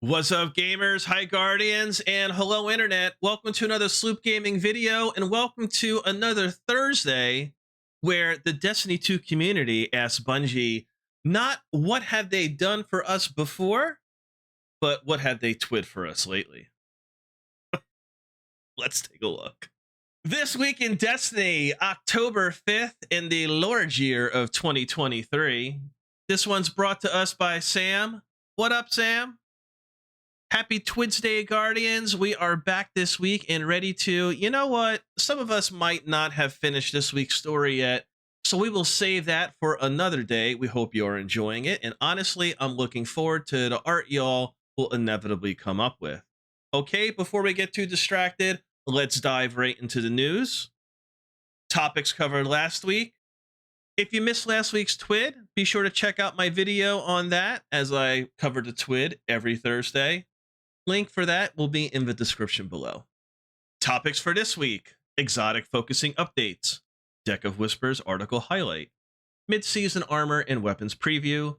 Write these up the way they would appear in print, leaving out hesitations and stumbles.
What's up, gamers, hi guardians, and hello internet. Welcome to another Sloop Gaming video, and welcome to another Thursday where the Destiny 2 community asks Bungie not what have they done for us before, but what have they TWID for us lately. Let's take a look. This week in Destiny, October 5th in the Lord year of 2023. This one's brought to us by Sam. What up, Sam? Happy TWID's Day, Guardians. We are back this week and ready to, you know what? Some of us might not have finished this week's story yet, so we will save that for another day. We hope you're enjoying it, and honestly, I'm looking forward to the art y'all will inevitably come up with. Okay, before we get too distracted, let's dive right into the news. Topics covered last week. If you missed last week's TWID, be sure to check out my video on that as I cover the TWID every Thursday. Link for that will be in the description below. Topics for this week: exotic focusing updates, Deck of Whispers article highlight, mid-season armor and weapons preview,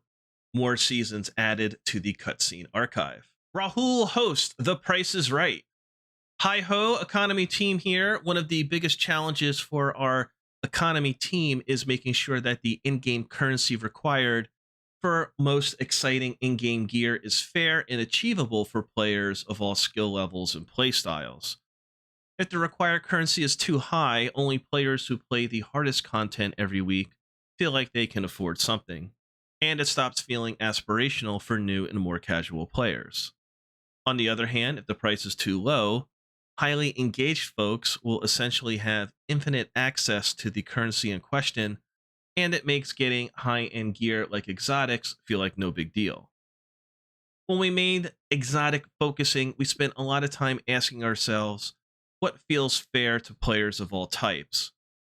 more seasons added to the cutscene archive. RAHOOL hosts The Price is Right. Hi-ho, economy team here. One of the biggest challenges for our economy team is making sure that the in-game currency required for most exciting in-game gear is fair and achievable for players of all skill levels and playstyles. If the required currency is too high, only players who play the hardest content every week feel like they can afford something, and it stops feeling aspirational for new and more casual players. On the other hand, if the price is too low, highly engaged folks will essentially have infinite access to the currency in question, and it makes getting high-end gear like exotics feel like no big deal. When we made exotic focusing, we spent a lot of time asking ourselves what feels fair to players of all types.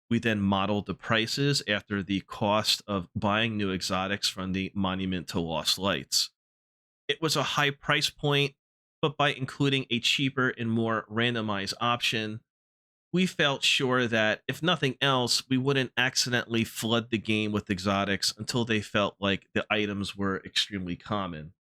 We then modeled the prices after the cost of buying new exotics from the Monument to Lost Lights. It was a high price point, but by including a cheaper and more randomized option, we felt sure that, if nothing else, we wouldn't accidentally flood the game with exotics until they felt like the items were extremely common.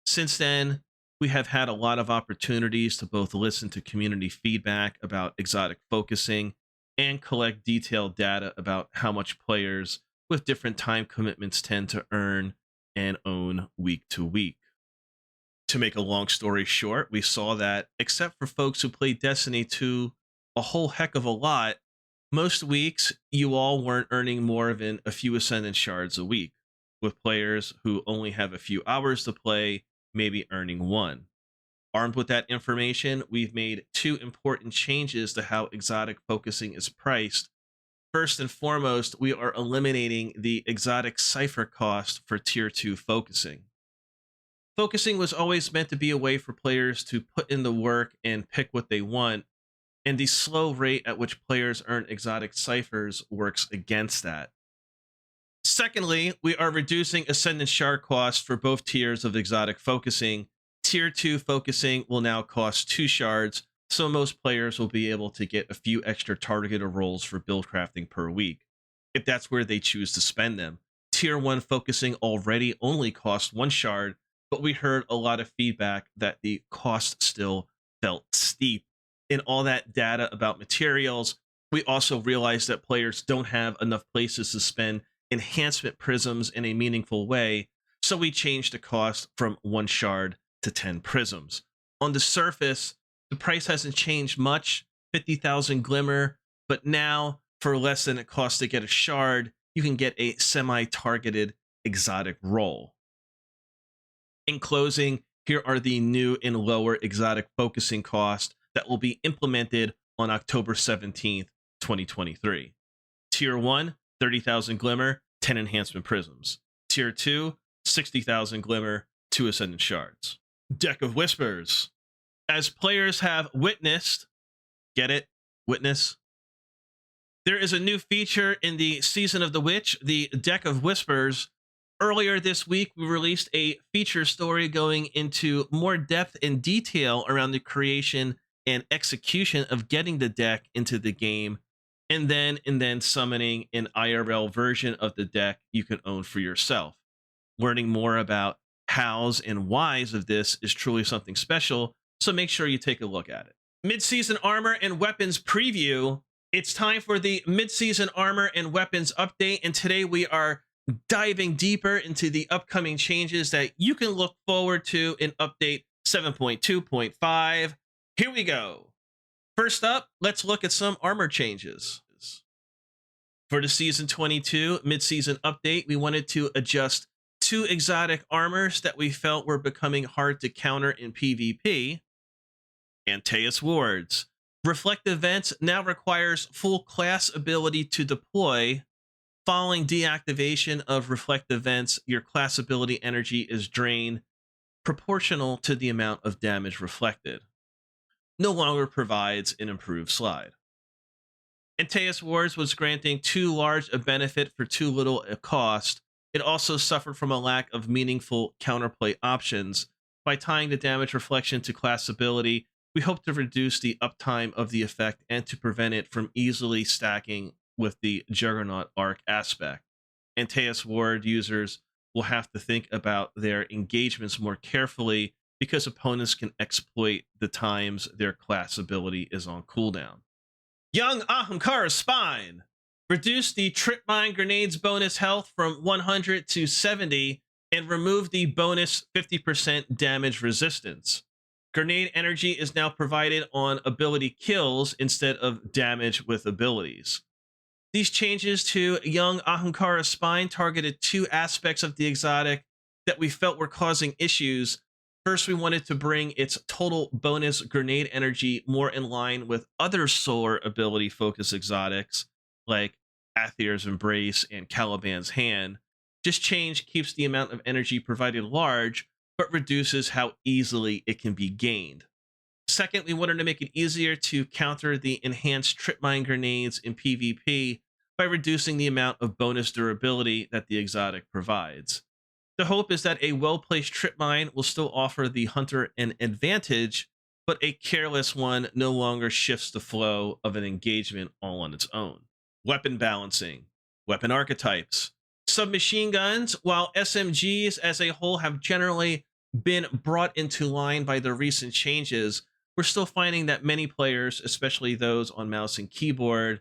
Since then, we have had a lot of opportunities to both listen to community feedback about exotic focusing and collect detailed data about how much players with different time commitments tend to earn and own week to week. To make a long story short, we saw that, except for folks who play Destiny 2 a whole heck of a lot, most weeks you all weren't earning more than a few Ascendant Shards a week, with players who only have a few hours to play maybe earning one. Armed with that information, we've made two important changes to how exotic focusing is priced. First and foremost, we are eliminating the exotic cipher cost for Tier 2 focusing. Focusing was always meant to be a way for players to put in the work and pick what they want, and the slow rate at which players earn exotic ciphers works against that. Secondly, we are reducing Ascendant Shard costs for both tiers of exotic focusing. Tier 2 focusing will now cost 2 shards, so most players will be able to get a few extra targeted rolls for build crafting per week, if that's where they choose to spend them. Tier 1 focusing already only costs 1 shard, but we heard a lot of feedback that the cost still felt steep. In all that data about materials, we also realized that players don't have enough places to spend enhancement prisms in a meaningful way, so we changed the cost from 1 shard to 10 prisms. On the surface, the price hasn't changed much, 50,000 glimmer, but now, for less than it costs to get a shard, you can get a semi-targeted exotic roll. In closing, here are the new and lower exotic focusing costs that will be implemented on October 17th, 2023. Tier 1, 30,000 glimmer, 10 enhancement prisms. Tier 2, 60,000 glimmer, 2 Ascendant Shards. Deck of Whispers. As players have witnessed, get it? Witness? There is a new feature in the Season of the Witch, the Deck of Whispers. Earlier this week, we released a feature story going into more depth and detail around the creation and execution of getting the deck into the game, and then summoning an IRL version of the deck you can own for yourself. Learning more about hows and whys of this is truly something special, so make sure you take a look at it. Mid-season armor and weapons preview. It's time for the mid-season armor and weapons update, and today we are diving deeper into the upcoming changes that you can look forward to in update 7.2.5. Here we go. First up, let's look at some armor changes. For the Season 22 mid-season update, we wanted to adjust 2 exotic armors that we felt were becoming hard to counter in PvP. ANTAEUS Wards. Reflective Vents now requires full class ability to deploy. Following deactivation of Reflective Vents, your class ability energy is drained proportional to the amount of damage reflected. No longer provides an improved slide. ANTAEUS Wards was granting too large a benefit for too little a cost. It also suffered from a lack of meaningful counterplay options. By tying the damage reflection to class ability, we hope to reduce the uptime of the effect and to prevent it from easily stacking with the Juggernaut arc aspect. ANTAEUS Ward users will have to think about their engagements more carefully because opponents can exploit the times their class ability is on cooldown. Young Ahamkara's Spine. Reduce the trip mine grenades bonus health from 100 to 70 and remove the bonus 50% damage resistance. Grenade energy is now provided on ability kills instead of damage with abilities. These changes to Young Ahamkara's Spine targeted 2 aspects of the exotic that we felt were causing issues. First, we wanted to bring its total bonus grenade energy more in line with other solar ability focused exotics like Aether's Embrace and Caliban's Hand. This change keeps the amount of energy provided large, but reduces how easily it can be gained. Second, we wanted to make it easier to counter the enhanced trip mine grenades in PvP by reducing the amount of bonus durability that the exotic provides. The hope is that a well-placed trip mine will still offer the hunter an advantage, but a careless one no longer shifts the flow of an engagement all on its own. Weapon balancing, weapon archetypes. Submachine guns, while SMGs as a whole have generally been brought into line by the recent changes, we're still finding that many players, especially those on mouse and keyboard,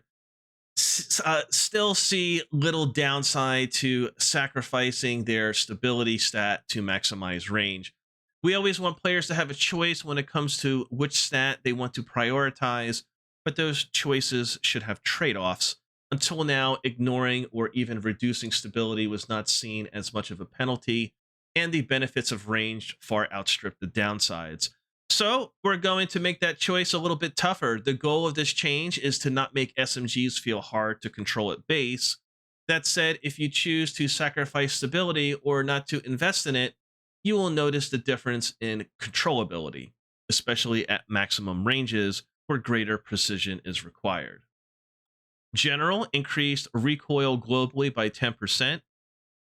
still see little downside to sacrificing their stability stat to maximize range. We always want players to have a choice when it comes to which stat they want to prioritize, but those choices should have trade-offs. Until now, ignoring or even reducing stability was not seen as much of a penalty, and the benefits of range far outstrip the downsides. So we're going to make that choice a little bit tougher. The goal of this change is to not make SMGs feel hard to control at base. That said, if you choose to sacrifice stability or not to invest in it, you will notice the difference in controllability, especially at maximum ranges where greater precision is required. General increased recoil globally by 10%,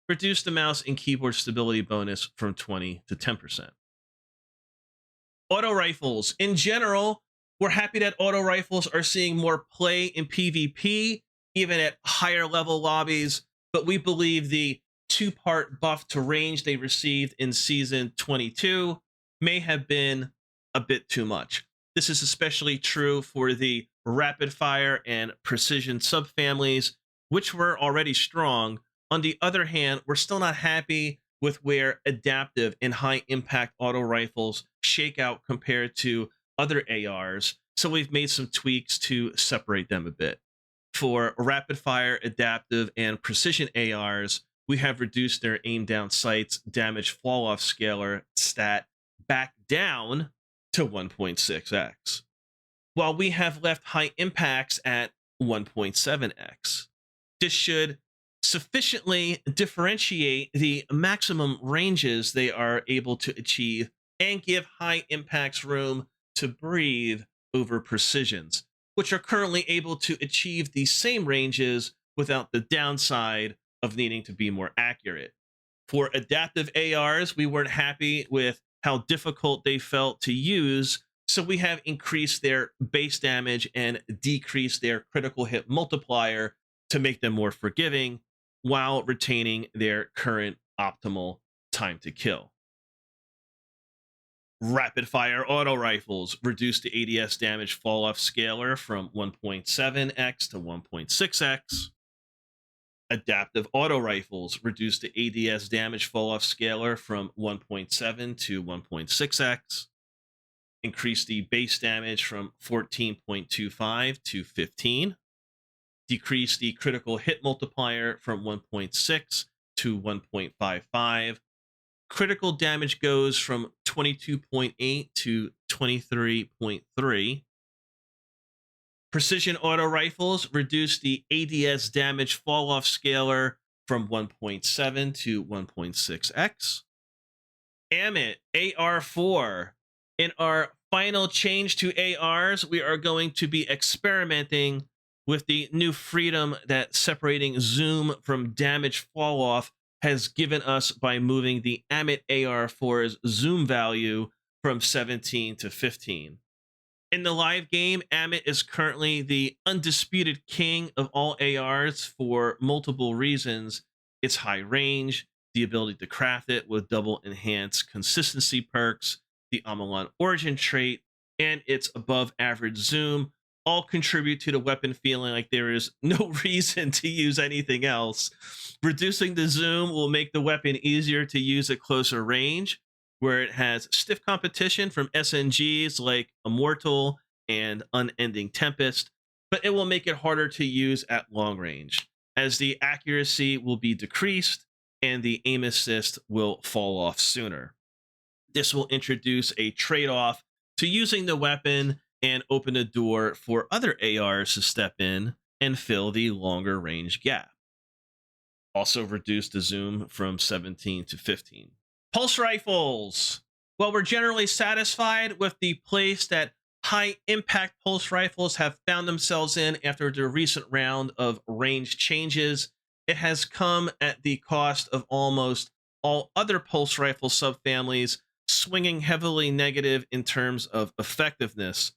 reduced the mouse and keyboard stability bonus from 20 to 10%. Auto rifles. In general, we're happy that auto rifles are seeing more play in PvP, even at higher level lobbies, but we believe the 2-part buff to range they received in Season 22 may have been a bit too much. This is especially true for the rapid fire and precision subfamilies, which were already strong. On the other hand, we're still not happy with where adaptive and high impact auto rifles shake out compared to other ARs, so we've made some tweaks to separate them a bit. For rapid fire, adaptive, and precision ARs, we have reduced their aim down sights damage fall off scalar stat back down to 1.6x, while we have left high impacts at 1.7x. This should sufficiently differentiate the maximum ranges they are able to achieve and give high impacts room to breathe over precisions, which are currently able to achieve the same ranges without the downside of needing to be more accurate. For adaptive ARs, we weren't happy with how difficult they felt to use, so we have increased their base damage and decreased their critical hit multiplier to make them more forgiving while retaining their current optimal time to kill. Rapid fire auto rifles reduce the ADS damage fall off scalar from 1.7x to 1.6x. Adaptive auto rifles reduce the ADS damage fall off scalar from 1.7 to 1.6x. Increase the base damage from 14.25 to 15. Decrease the critical hit multiplier from 1.6 to 1.55. Critical damage goes from 22.8 to 23.3. Precision auto rifles reduce the ADS damage fall off scalar from 1.7 to 1.6x. AMIT AR4. In our final change to ARs, we are going to be experimenting with the new freedom that separating zoom from damage fall off has given us by moving the AMIT AR4's zoom value from 17 to 15. In the live game, AMIT is currently the undisputed king of all ARs for multiple reasons. Its high range, the ability to craft it with double enhanced consistency perks, the Amalan origin trait, and its above average zoom all contribute to the weapon feeling like there is no reason to use anything else. Reducing the zoom will make the weapon easier to use at closer range, where it has stiff competition from SNGs like Immortal and Unending Tempest, but it will make it harder to use at long range, as the accuracy will be decreased and the aim assist will fall off sooner. This will introduce a trade-off to using the weapon and open a door for other ARs to step in and fill the longer range gap. Also reduce the zoom from 17 to 15. Pulse rifles. Well, we're generally satisfied with the place that high impact pulse rifles have found themselves in after the recent round of range changes. It has come at the cost of almost all other pulse rifle subfamilies, swinging heavily negative in terms of effectiveness.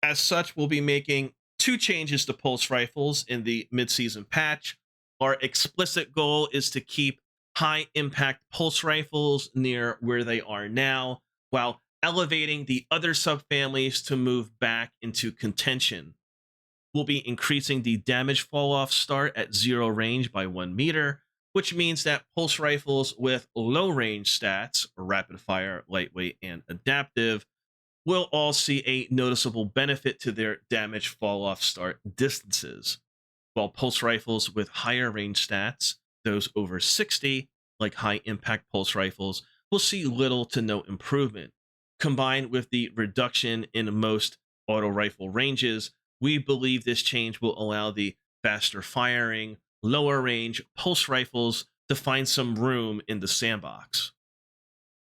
As such, we'll be making two changes to pulse rifles in the mid-season patch. Our explicit goal is to keep high impact pulse rifles near where they are now, while elevating the other subfamilies to move back into contention. We'll be increasing the damage fall off start at 0 range by 1 meter, which means that pulse rifles with low range stats, rapid fire, lightweight, and adaptive, will all see a noticeable benefit to their damage fall off start distances, while pulse rifles with higher range stats, those over 60, like high impact pulse rifles, will see little to no improvement. Combined with the reduction in most auto rifle ranges, we believe this change will allow the faster firing, lower range pulse rifles to find some room in the sandbox.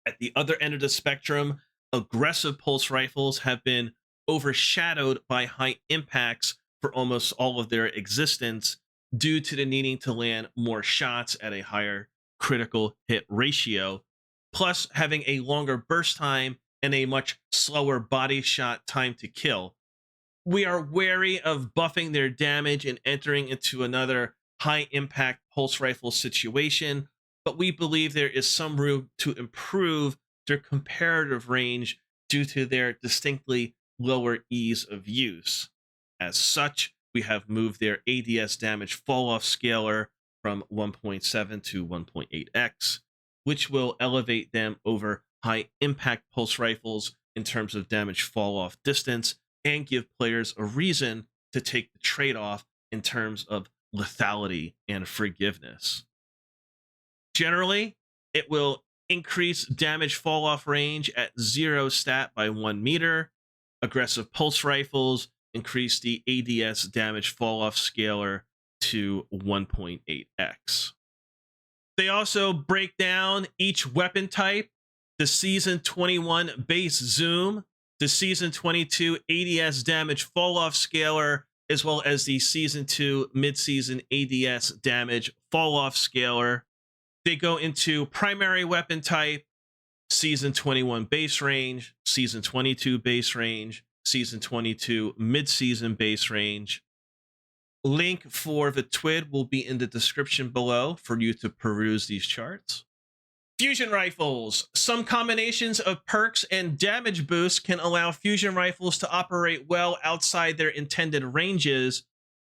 At the other end of the spectrum, aggressive pulse rifles have been overshadowed by high impacts for almost all of their existence due to the needing to land more shots at a higher critical hit ratio, plus having a longer burst time and a much slower body shot time to kill. We are wary of buffing their damage and entering into another high impact pulse rifle situation, but we believe there is some room to improve their comparative range due to their distinctly lower ease of use. As such, we have moved their ADS damage fall off scalar from 1.7 to 1.8x, which will elevate them over high impact pulse rifles in terms of damage fall off distance and give players a reason to take the trade off in terms of lethality and forgiveness. Generally, it will increase damage fall off range at 0 stat by 1 meter. Aggressive pulse rifles increase the ADS damage fall off scalar to 1.8x. They also break down each weapon type, the season 21 base zoom, the season 22 ADS damage fall off scalar, as well as the season 2 mid-season ADS damage fall off scalar. They go into primary weapon type, season 21 base range, season 22 base range, season 22 mid-season base range. Link for the TWID will be in the description below for you to peruse these charts. Fusion rifles. Some combinations of perks and damage boosts can allow fusion rifles to operate well outside their intended ranges.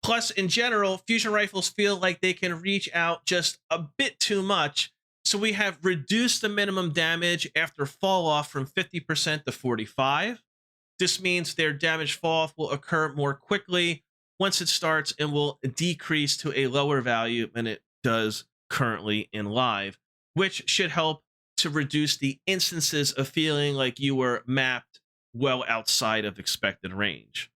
Plus, in general, fusion rifles feel like they can reach out just a bit too much. So we have reduced the minimum damage after fall off from 50% to 45. This means their damage fall off will occur more quickly once it starts and will decrease to a lower value than it does currently in live, which should help to reduce the instances of feeling like you were mapped well outside of expected range.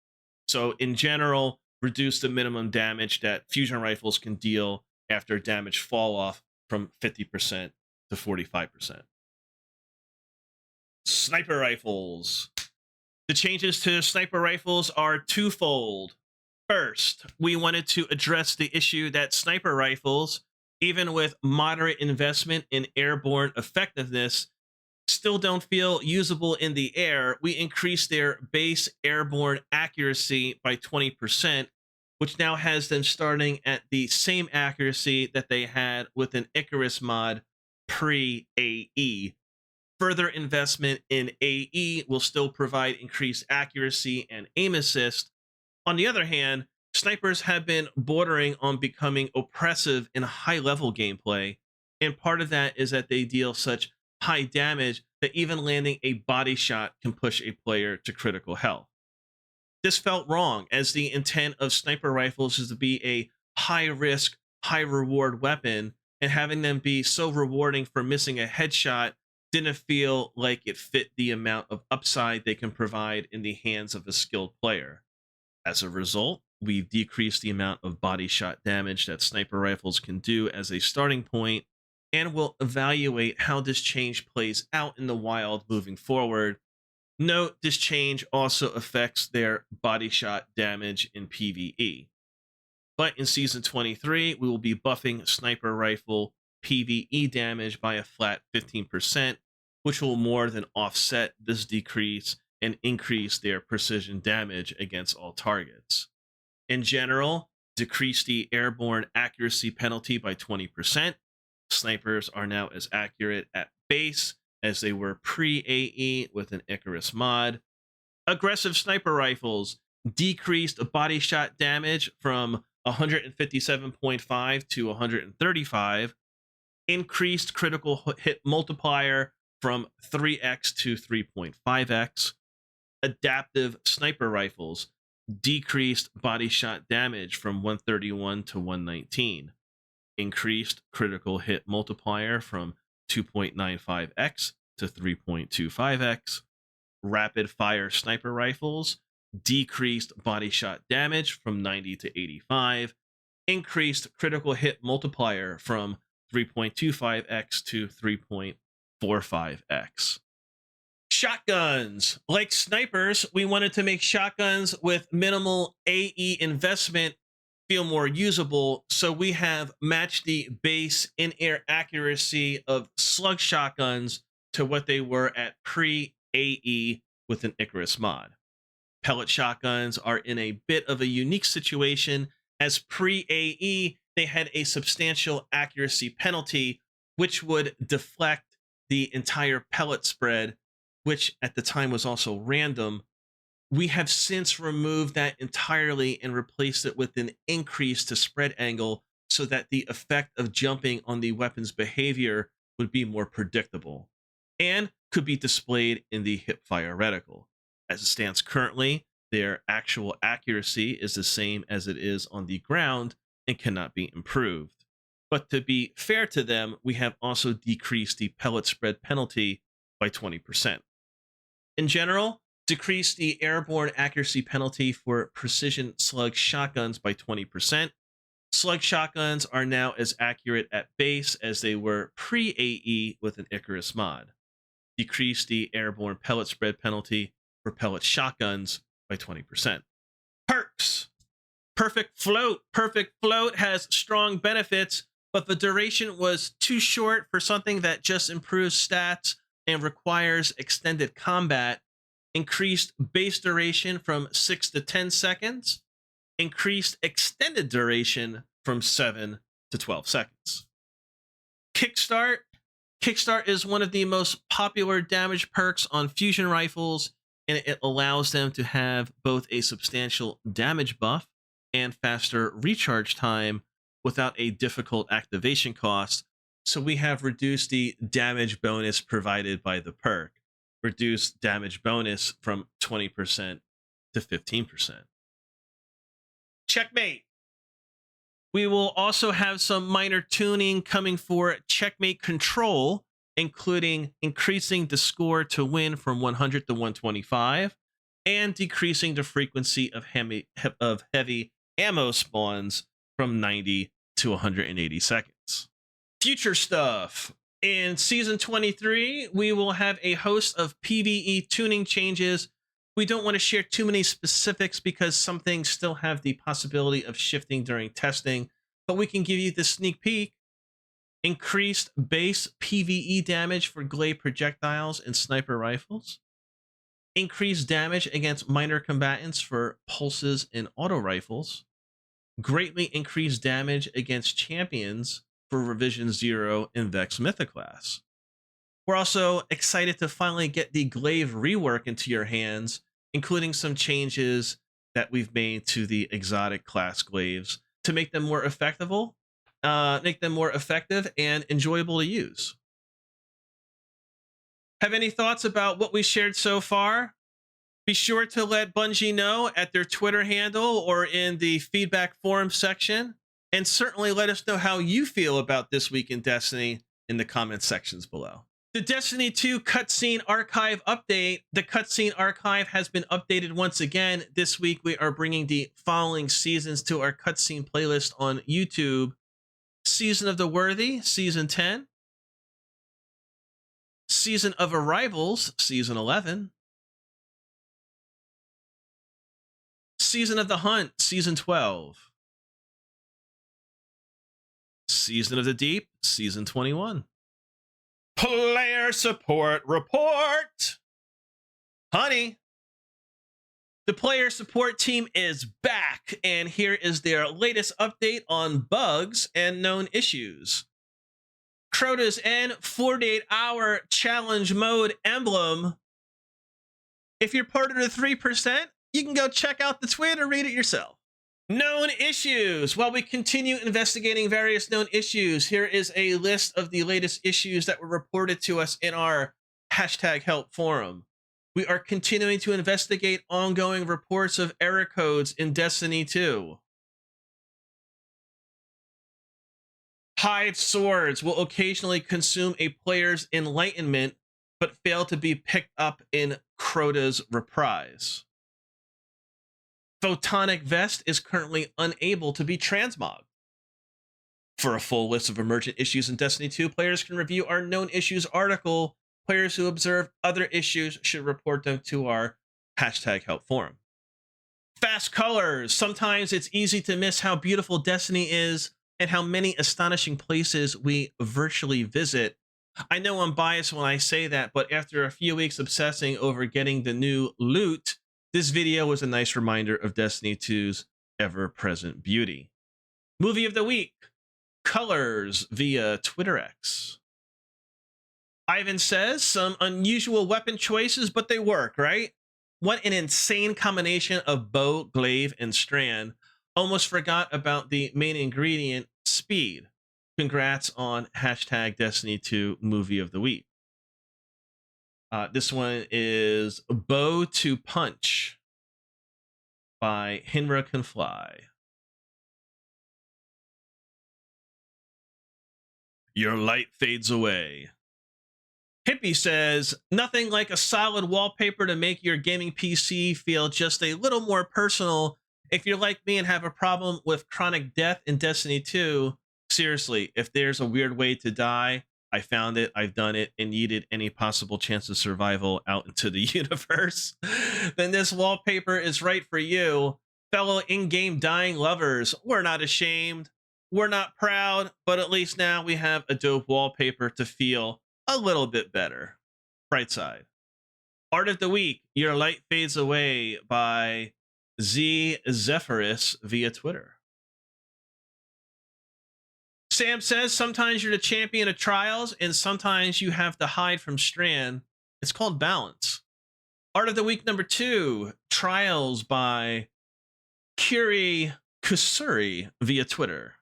So, in general, reduce the minimum damage that fusion rifles can deal after damage fall off from 50% to 45%. Sniper rifles. The changes to sniper rifles are twofold. First, we wanted to address the issue that sniper rifles, even with moderate investment in airborne effectiveness, still don't feel usable in the air. We increased their base airborne accuracy by 20%, which now has them starting at the same accuracy that they had with an Icarus mod pre-AE. Further investment in AE will still provide increased accuracy and aim assist. On the other hand, snipers have been bordering on becoming oppressive in high-level gameplay, and part of that is that they deal such high damage that even landing a body shot can push a player to critical health. This felt wrong, as the intent of sniper rifles is to be a high-risk, high-reward weapon, and having them be so rewarding for missing a headshot didn't feel like it fit the amount of upside they can provide in the hands of a skilled player. As a result, we've decreased the amount of body shot damage that sniper rifles can do as a starting point, and will evaluate how this change plays out in the wild moving forward. Note, this change also affects their body shot damage in PvE. But in Season 23, we will be buffing sniper rifle PvE damage by a flat 15%, which will more than offset this decrease and increase their precision damage against all targets. In general, decrease the airborne accuracy penalty by 20%. Snipers are now as accurate at base as they were pre-AE with an Icarus mod. Aggressive sniper rifles decreased body shot damage from 157.5 to 135, increased critical hit multiplier from 3x to 3.5x. Adaptive sniper rifles decreased body shot damage from 131 to 119, increased critical hit multiplier from 2.95x to 3.25x. Rapid fire sniper rifles decreased body shot damage from 90 to 85, increased critical hit multiplier from 3.25x to 3.45x. Shotguns. Like snipers, we wanted to make shotguns with minimal AE investment feel more usable, so we have matched the base in-air accuracy of slug shotguns to what they were at pre-AE with an Icarus mod. Pellet shotguns are in a bit of a unique situation, as pre-AE they had a substantial accuracy penalty, which would deflect the entire pellet spread, which at the time was also random. We have since removed that entirely and replaced it with an increase to spread angle so that the effect of jumping on the weapon's behavior would be more predictable and could be displayed in the hipfire reticle. As it stands currently, their actual accuracy is the same as it is on the ground and cannot be improved. But to be fair to them, we have also decreased the pellet spread penalty by 20%. In general, decrease the airborne accuracy penalty for precision slug shotguns by 20%. Slug shotguns are now as accurate at base as they were pre-AE with an Icarus mod. Decrease the airborne pellet spread penalty for pellet shotguns by 20%. Perks. Perfect Float. Perfect Float has strong benefits, but the duration was too short for something that just improves stats and requires extended combat. Increased base duration from 6 to 10 seconds, increased extended duration from 7 to 12 seconds. Kickstart. Kickstart is one of the most popular damage perks on fusion rifles, and it allows them to have both a substantial damage buff and faster recharge time without a difficult activation cost. So we have reduced the damage bonus provided by the perk, reduced damage bonus from 20% to 15%. Checkmate. We will also have some minor tuning coming for Checkmate Control, including increasing the score to win from 100 to 125 and decreasing the frequency of heavy ammo spawns from 90 to 180 seconds. Future stuff. In Season 23, we will have a host of PvE tuning changes. We don't want to share too many specifics because some things still have the possibility of shifting during testing, but we can give you the sneak peek. Increased base PvE damage for glaive projectiles and sniper rifles. Increased damage against minor combatants for pulses and auto rifles. Greatly increased damage against champions for Revision 0 and Vex Mythoclass. We're also excited to finally get the glaive rework into your hands, including some changes that we've made to the exotic class glaives to make them more effective and enjoyable to use. Have any thoughts about what we shared so far? Be sure to let Bungie know at their Twitter handle or in the feedback forum section, and certainly let us know how you feel about this week in Destiny in the comment sections below. The Destiny 2 cutscene archive update. The cutscene archive has been updated once again. This week we are bringing the following seasons to our cutscene playlist on YouTube. Season of the Worthy, Season 10. Season of Arrivals, Season 11. Season of the Hunt, Season 12. Season of the Deep, Season 21. Player support report. Honey, the player support team is back, and here is their latest update on bugs and known issues. Crota's End 48-hour challenge mode emblem. If you're part of the 3%, you can go check out the TWID or read it yourself. Known issues. While we continue investigating various known issues, here is a list of the latest issues that were reported to us in our #help forum. We are continuing to investigate ongoing reports of error codes in Destiny 2. Hive swords will occasionally consume a player's enlightenment, but fail to be picked up in Crota's reprise. Photonic Vest is currently unable to be transmogged. For a full list of emergent issues in Destiny 2, players can review our known issues article. Players who observe other issues should report them to our #help forum. Fast colors. Sometimes it's easy to miss how beautiful Destiny is and how many astonishing places we virtually visit. I know I'm biased when I say that, but after a few weeks obsessing over getting the new loot, this video was a nice reminder of Destiny 2's ever-present beauty. Movie of the week. Colors via Twitter X. Ivan says, some unusual weapon choices, but they work, right? What an insane combination of bow, glaive, and strand. Almost forgot about the main ingredient, speed. Congrats on #Destiny 2 Movie of the Week. This one is Bow to Punch by Hinra Can Fly. Your light fades away. Hippie says, nothing like a solid wallpaper to make your gaming PC feel just a little more personal. If you're like me and have a problem with chronic death in Destiny 2, seriously, if there's a weird way to die, I found it, I've done it, and needed any possible chance of survival out into the universe, then this wallpaper is right for you. Fellow in-game dying lovers, we're not ashamed, we're not proud, but at least now we have a dope wallpaper to feel a little bit better. Bright side. Art of the Week, Your Light Fades Away by Z Zephyrus via Twitter. Sam says, sometimes you're the champion of trials and sometimes you have to hide from Strand. It's called balance. Art of the week number 2, Trials by Kuri Kusuri via Twitter.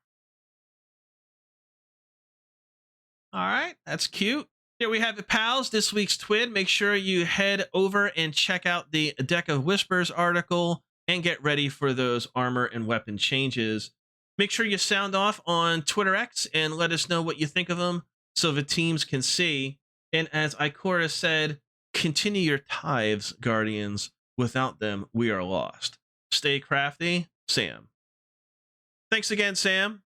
All right, that's cute. Here we have it, pals. This week's TWID. Make sure you head over and check out the Deck of Whispers article and get ready for those armor and weapon changes. Make sure you sound off on Twitter X and let us know what you think of them so the teams can see. And as Ikora said, continue your tithes, Guardians. Without them, we are lost. Stay crafty, Sam. Thanks again, Sam.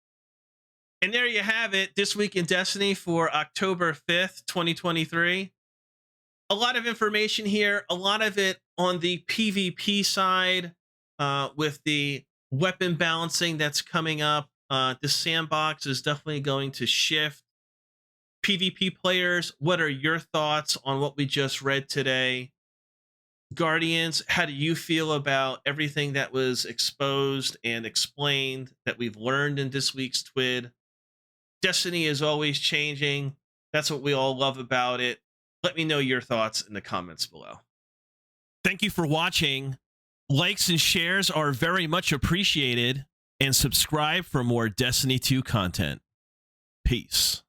And there you have it, This Week in Destiny for October 5th, 2023. A lot of information here, a lot of it on the PvP side with the weapon balancing that's coming up. The sandbox is definitely going to shift. PvP players, what are your thoughts on what we just read today? Guardians, how do you feel about everything that was exposed and explained that we've learned in this week's TWID? Destiny is always changing. That's what we all love about it. Let me know your thoughts in the comments below. Thank you for watching. Likes and shares are very much appreciated. And subscribe for more Destiny 2 content. Peace.